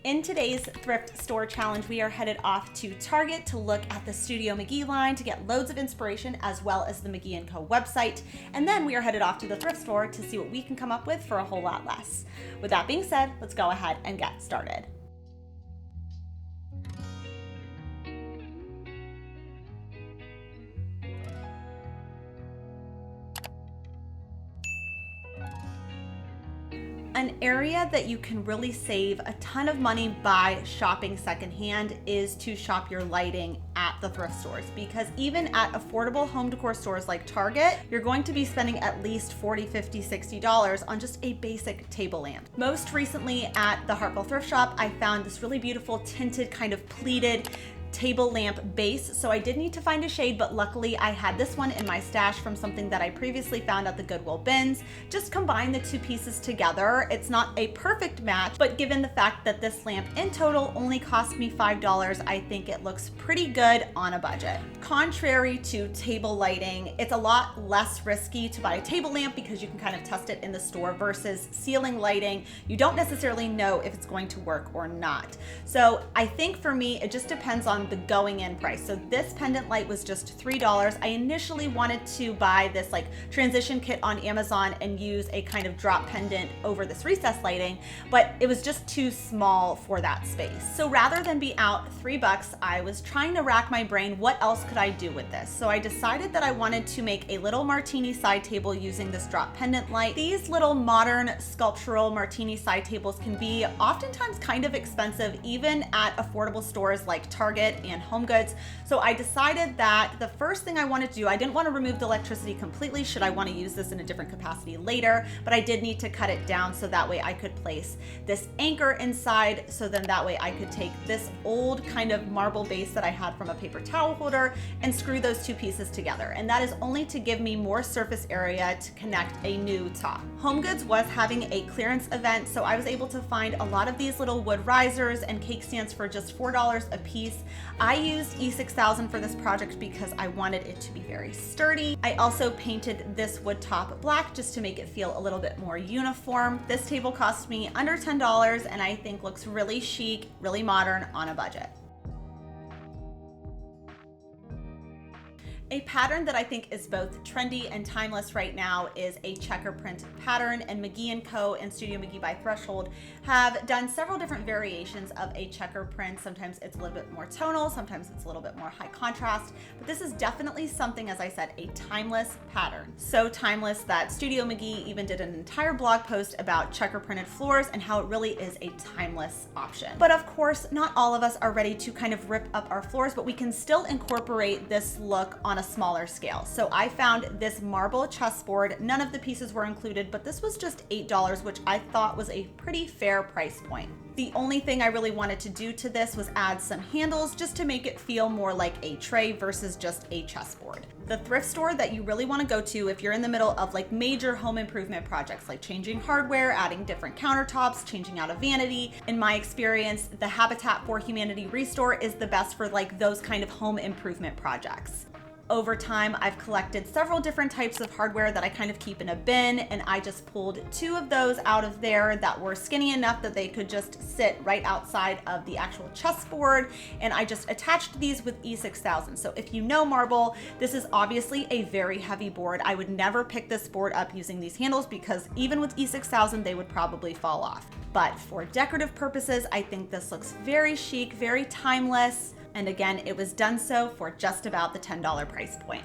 In today's thrift store challenge, we are headed off to Target to look at the Studio McGee line to get loads of inspiration, as well as the McGee & Co website. And then we are headed off to the thrift store to see what we can come up with for a whole lot less. With that being said, let's go ahead and get started. An area that you can really save a ton of money by shopping secondhand is to shop your lighting at the thrift stores, because even at affordable home decor stores like Target, you're going to be spending at least $40, $50, $60 on just a basic table lamp. Most recently at the Hartville thrift shop, I found this really beautiful tinted kind of pleated table lamp base. So I did need to find a shade, but luckily I had this one in my stash from something that I previously found at the Goodwill bins. Just combine the two pieces together. It's not a perfect match, but given the fact that this lamp in total only cost me $5, I think it looks pretty good on a budget. Contrary to table lighting, it's a lot less risky to buy a table lamp because you can kind of test it in the store versus ceiling lighting. You don't necessarily know if it's going to work or not. So I think for me, it just depends on the going in price. So this pendant light was just $3. I initially wanted to buy this like transition kit on Amazon and use a kind of drop pendant over this recessed lighting, but it was just too small for that space. So rather than be out $3, I was trying to rack my brain, what else could I do with this? So I decided that I wanted to make a little martini side table using this drop pendant light. These little modern sculptural martini side tables can be oftentimes kind of expensive, even at affordable stores like Target and HomeGoods. So I decided that the first thing I wanted to do, I didn't want to remove the electricity completely should I want to use this in a different capacity later, but I did need to cut it down so that way I could place this anchor inside, so then that way I could take this old kind of marble base that I had from a paper towel holder and screw those two pieces together. And that is only to give me more surface area to connect a new top. HomeGoods was having a clearance event, so I was able to find a lot of these little wood risers and cake stands for just $4 a piece. I used E6000 for this project because I wanted it to be very sturdy. I also painted this wood top black just to make it feel a little bit more uniform. This table cost me under $10 and I think looks really chic, really modern on a budget. A pattern that I think is both trendy and timeless right now is a checker print pattern, and McGee & Co and Studio McGee by Threshold have done several different variations of a checker print. Sometimes it's a little bit more tonal, sometimes it's a little bit more high contrast, but this is definitely something, as I said, a timeless pattern. So timeless that Studio McGee even did an entire blog post about checker printed floors and how it really is a timeless option. But of course, not all of us are ready to kind of rip up our floors, but we can still incorporate this look on a smaller scale. So I found this marble chessboard. None of the pieces were included, but this was just $8, which I thought was a pretty fair price point. The only thing I really wanted to do to this was add some handles just to make it feel more like a tray versus just a chessboard. The thrift store that you really want to go to if you're in the middle of like major home improvement projects, like changing hardware, adding different countertops, changing out a vanity. In my experience, the Habitat for Humanity Restore is the best for like those kind of home improvement projects. Over time, I've collected several different types of hardware that I kind of keep in a bin, and I just pulled two of those out of there that were skinny enough that they could just sit right outside of the actual chessboard, and I just attached these with E6000. So if you know marble, this is obviously a very heavy board. I would never pick this board up using these handles because even with E6000, they would probably fall off. But for decorative purposes, I think this looks very chic, very timeless. And again, it was done so for just about the $10 price point.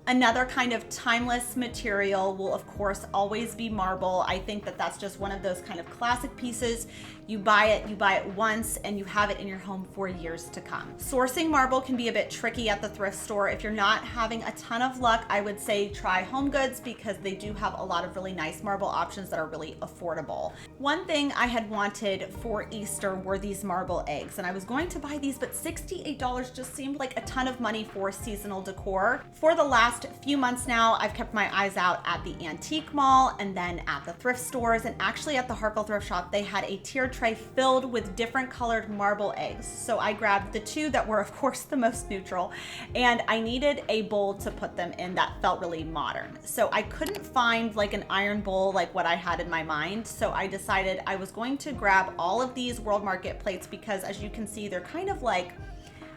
Another kind of timeless material will of course always be marble. I think that that's just one of those kind of classic pieces. You buy it once and you have it in your home for years to come. Sourcing marble can be a bit tricky at the thrift store. If you're not having a ton of luck, I would say try HomeGoods because they do have a lot of really nice marble options that are really affordable. One thing I had wanted for Easter were these marble eggs, and I was going to buy these, but $68 just seemed like a ton of money for seasonal decor. For the last last few months now, I've kept my eyes out at the antique mall and then at the thrift stores, and actually at the Harkle thrift shop, they had a tier tray filled with different colored marble eggs. So I grabbed the two that were of course the most neutral, and I needed a bowl to put them in that felt really modern. So I couldn't find like an iron bowl like what I had in my mind. So I decided I was going to grab all of these World Market plates because, as you can see, they're kind of like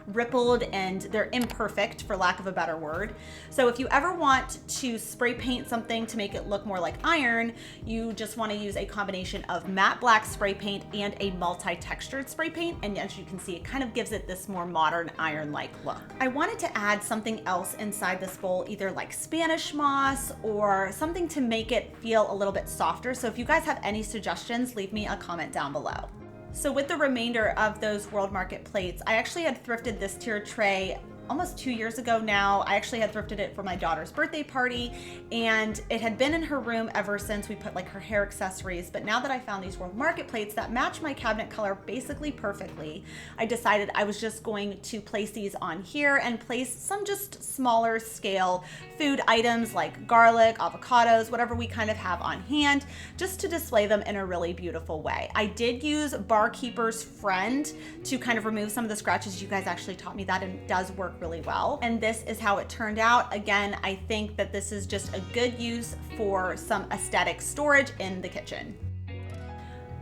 rippled and they're imperfect, for lack of a better word. So if you ever want to spray paint something to make it look more like iron, you just want to use a combination of matte black spray paint and a multi-textured spray paint. And as you can see, it kind of gives it this more modern iron-like look. I wanted to add something else inside this bowl, either like Spanish moss or something to make it feel a little bit softer. So if you guys have any suggestions, leave me a comment down below. So with the remainder of those World Market plates, I actually had thrifted this tier tray almost 2 years ago now. I actually had thrifted it for my daughter's birthday party, and it had been in her room ever since. We put like her hair accessories, but now that I found these World Market plates that match my cabinet color basically perfectly, I decided I was just going to place these on here and place some just smaller scale food items like garlic, avocados, whatever we kind of have on hand, just to display them in a really beautiful way. I did use Barkeeper's Friend to kind of remove some of the scratches. You guys actually taught me that, and it does work really well. And this is how it turned out. Again, I think that this is just a good use for some aesthetic storage in the kitchen.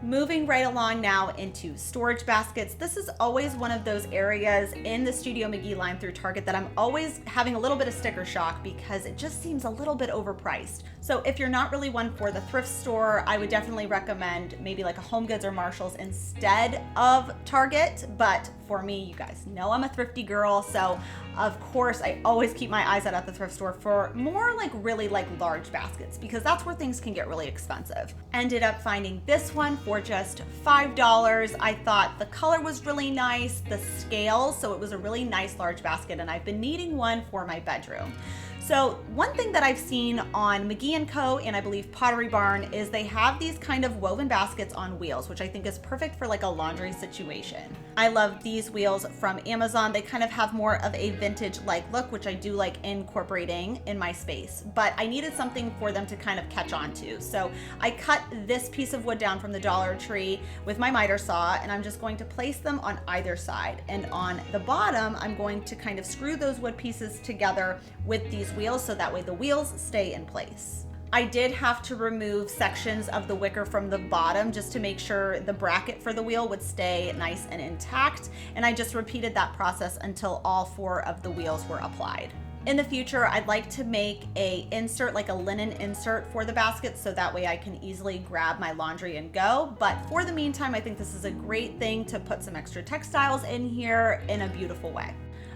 Moving right along now into storage baskets. This is always one of those areas in the Studio McGee line through Target that I'm always having a little bit of sticker shock because it just seems a little bit overpriced. So if you're not really one for the thrift store, I would definitely recommend maybe like a Home Goods or Marshalls instead of Target. But for me, you guys know I'm a thrifty girl, so of course I always keep my eyes out at the thrift store for more like really like large baskets, because that's where things can get really expensive. Ended up finding this one for just $5. I thought the color was really nice, the scale, so it was a really nice large basket, and I've been needing one for my bedroom. So one thing that I've seen on MCGEE CO and I believe Pottery Barn is they have these kind of woven baskets on wheels, which I think is perfect for like a laundry situation. I love these wheels from Amazon. They kind of have more of a vintage-like look, which I do like incorporating in my space, but I needed something for them to kind of catch on to. So I cut this piece of wood down from the Dollar Tree with my miter saw, and I'm just going to place them on either side. And on the bottom, I'm going to kind of screw those wood pieces together with these wheels, so that way the wheels stay in place. I did have to remove sections of the wicker from the bottom just to make sure the bracket for the wheel would stay nice and intact, and I just repeated that process until all 4 of the wheels were applied. In the future, I'd like to make a insert, like a linen insert for the basket, so that way I can easily grab my laundry and go. But for the meantime, I think this is a great thing to put some extra textiles in here in a beautiful way.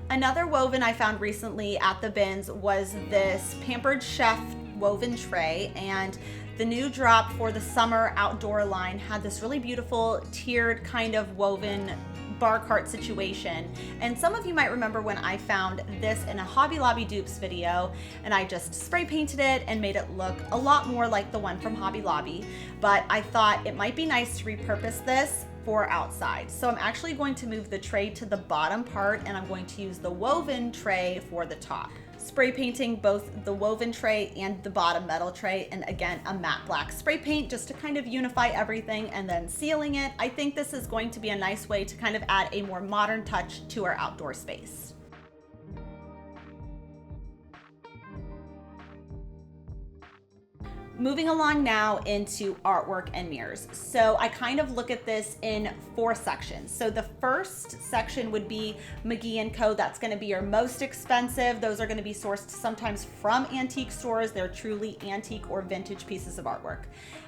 Another woven I found recently at the bins was this Pampered Chef woven tray, and the new drop for the summer outdoor line had this really beautiful tiered kind of woven bar cart situation. And some of you might remember when I found this in a Hobby Lobby dupes video, and I just spray painted it and made it look a lot more like the one from Hobby Lobby. But I thought it might be nice to repurpose this for outside. So I'm actually going to move the tray to the bottom part, and I'm going to use the woven tray for the top. Spray painting both the woven tray and the bottom metal tray, and again, a matte black spray paint just to kind of unify everything, and then sealing it. I think this is going to be a nice way to kind of add a more modern touch to our outdoor space. Moving along now into artwork and mirrors. So I kind of look at this in 4 sections. So the first section would be MCGEE CO. That's going to be your most expensive. Those are going to be sourced sometimes from antique stores. They're truly antique or vintage pieces of artwork.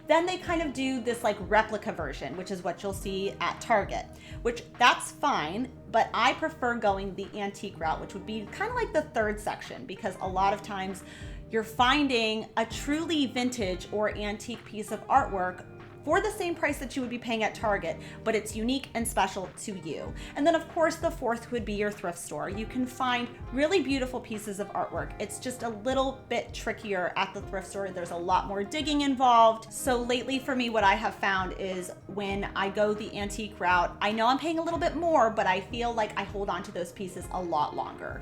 Then they kind of do this like replica version, which is what you'll see at Target, which that's fine, but I prefer going the antique route, which would be kind of like the 3rd section, because a lot of times you're finding a truly vintage or antique piece of artwork for the same price that you would be paying at Target, but it's unique and special to you. And then of course the 4th would be your thrift store. You can find really beautiful pieces of artwork. It's just a little bit trickier at the thrift store. There's a lot more digging involved. So lately for me, what I have found is when I go the antique route, I know I'm paying a little bit more, but I feel like I hold on to those pieces a lot longer.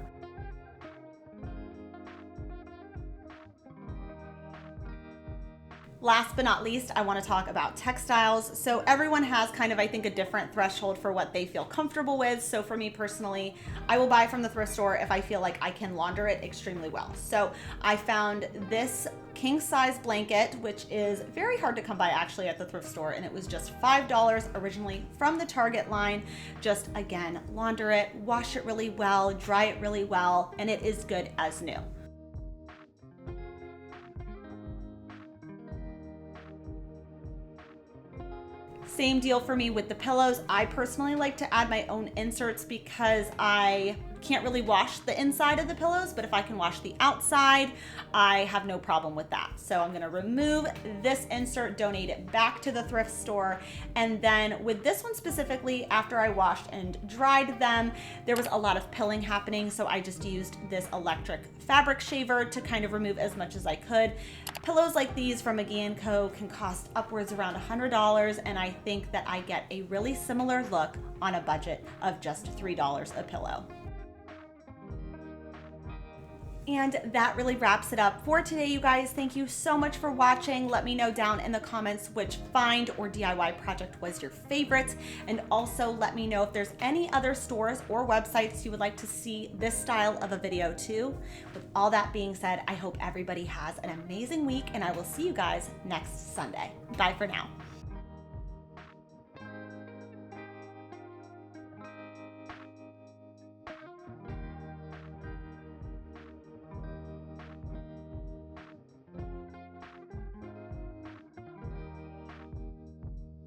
Last but not least, I want to talk about textiles. So everyone has kind of, I think, a different threshold for what they feel comfortable with. So for me personally, I will buy from the thrift store if I feel like I can launder it extremely well. So I found this king size blanket, which is very hard to come by actually at the thrift store, and it was just $5 originally from the Target line. Just again, launder it, wash it really well, dry it really well, and it is good as new. Same deal for me with the pillows. I personally like to add my own inserts because I can't really wash the inside of the pillows, but if I can wash the outside, I have no problem with that. So I'm gonna remove this insert, donate it back to the thrift store. And then with this one specifically, after I washed and dried them, there was a lot of pilling happening. So I just used this electric fabric shaver to kind of remove as much as I could. Pillows like these from MCGEE CO can cost upwards around $100. And I think that I get a really similar look on a budget of just $3 a pillow. And that really wraps it up for today, you guys. Thank you so much for watching. Let me know down in the comments which find or DIY project was your favorite. And also let me know if there's any other stores or websites you would like to see this style of a video too. With all that being said, I hope everybody has an amazing week, and I will see you guys next Sunday. Bye for now.